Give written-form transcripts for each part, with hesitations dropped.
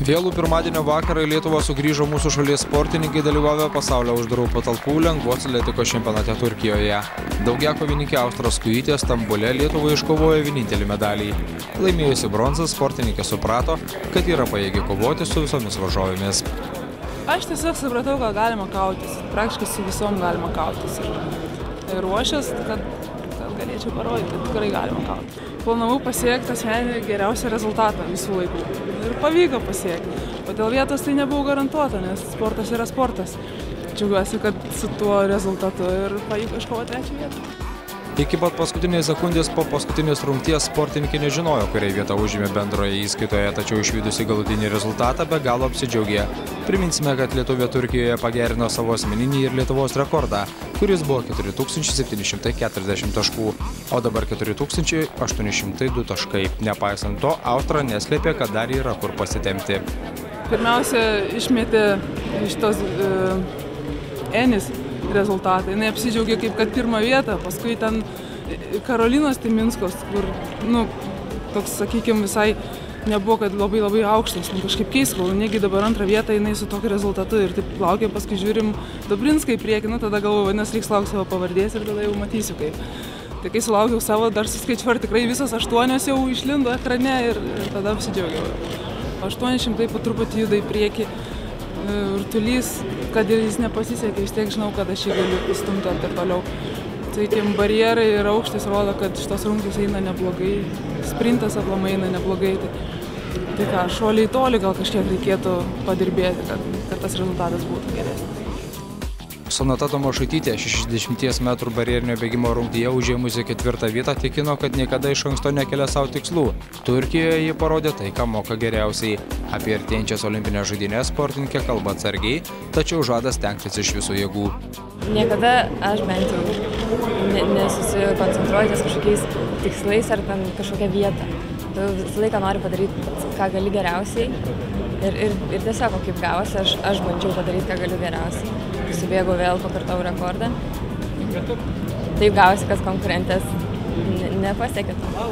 Vėlų pirmadienio vakarą į Lietuvą sugrįžo mūsų šalies sportininkai dalyvavę pasaulio uždarų patalpų lengvos atletikos čempionate Turkijoje. Daugiakovininkė Austra Skujytė Stambule Lietuvai iškovojo vienintelį medalį. Laimėjusi bronzą, sportininkė suprato, kad yra pajėgi kovoti su visomis varžovėmis. Aš tiesiog supratau, kad galima kautis. Praktiškai su visom galima kautis. Ir ruošias, kad galėčiau parodyti, kad tikrai galima kautis. Planavau pasiekti asmeninį geriausią rezultatą visų laikų. Ir pavyko pasiekti. O dėl vietos tai nebuvo garantuota, nes sportas yra sportas. Džiaugiuosi, kad su tuo rezultatu ir pavyko iškovoti 3. vietą. Iki pat paskutinės sekundės po paskutinės rungties sportininkė nežinojo, kurią vietą užėmė bendroje įskaitoje, tačiau išvydusi galutinį rezultatą be galo apsidžiaugė. Priminsime, kad Lietuvė Turkijoje pagerino savo asmeninį ir Lietuvos rekordą, kuris buvo 4740 taškų, o dabar 4802 taškai. Nepaisant to, Austra neslėpė, kad dar yra kur pasitempti. Pirmiausia, išmetė iš tos Enis rezultatą. Jis apsidžiaugė kaip kad 1. vietą, paskui ten Karolinos Timinskos, kur, toks, sakykime, visai nebuvo, kad labai aukštas, kažkaip keistų, negi dabar 2. vietą jinai su tokiu rezultatu ir taip laukia, paskui žiūrim Dobrinską į priekį, tada galvoju, nes reiks laukti savo pavardės ir tada jau matysiu kaip. Tai kai sulaukiau savo, dar suskaičiu, ar tikrai visos 8 jau išlindo ekrane ir tada apsidžiaugiau. 800 po truputį juda į priekį. Rutulys, kad ir jis nepasisekė, vis tiek žinau, kad aš jį galiu įstumti ir toliau. Tai tie barjerai ir aukštis rodo, kad šitos rungtys eina neblogai, sprintas aplamai eina neblogai. Tai ką, šuoliai į tolį gal kažkiek reikėtų padirbėti, kad tas rezultatas būtų geresnis. Sonata Tomašaitytė 60 metrų barjerinio bėgimo rungtyje užėmusi 4. vietą tikino, kad niekada iš anksto nekelia savo tikslų. Turkijoje ji parodė tai, ką moka geriausiai. Apie artėjančias olimpinės žaidynės sportininkė kalba atsargiai, tačiau žada stengtis iš visų jėgų. Niekada aš bent jau nesusikoncentruoju ties kažkokiais tikslais ar kažkokią vietą. Tu visą laiką nori padaryti, ką gali geriausiai ir tiesiog, kaip gavosi, aš bandžiau padaryti, ką galiu geriausiai. Subėgau vėl, pakartau rekordą. Taip gavosi, kad konkurentės nepasiekė to.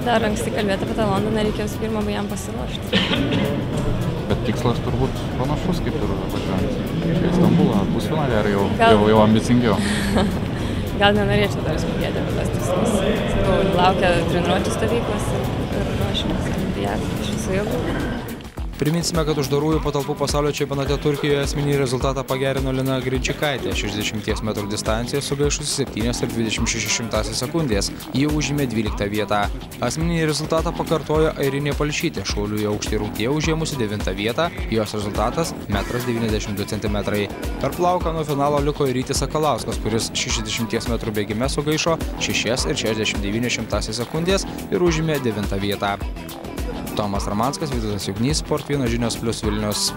Dar anksti kalbėti apie tą Londoną, reikėjo su pirma jam pasiruošti. Bet tikslas turbūt panašus kaip ir važiuojant į Stambulą, pusfinalį, ar jau ambicingiau? Gal nenorėčiau dar skubėti apie tas tikslus. Laukia treniruočių stovyklos ir ruošimas olimpiadai iš visų jėgų. Priminsime, kad uždarųjų patalpų pasaulio čempionate Turkijoje asmeninį rezultatą pagerino Lina Grinčikaitė 60 metrų distanciją sugaišusi 7,26 sekundės. Ji užėmė 12. vietą. Asmeninį rezultatą pakartojo Airinė Palšytė, šuolių į aukštį rungtyje užėmusi 9. vietą, jos rezultatas 1,92 cm. Per plauką nuo finalo liko ir Rytis Sakalauskas, kuris 60 metrų bėgime sugaišo 6,69 sekundės ir užėmė 9. vietą. Tomas Ramanskas, Vytautas Jugnys, Sport 1 žinios + Vilnius.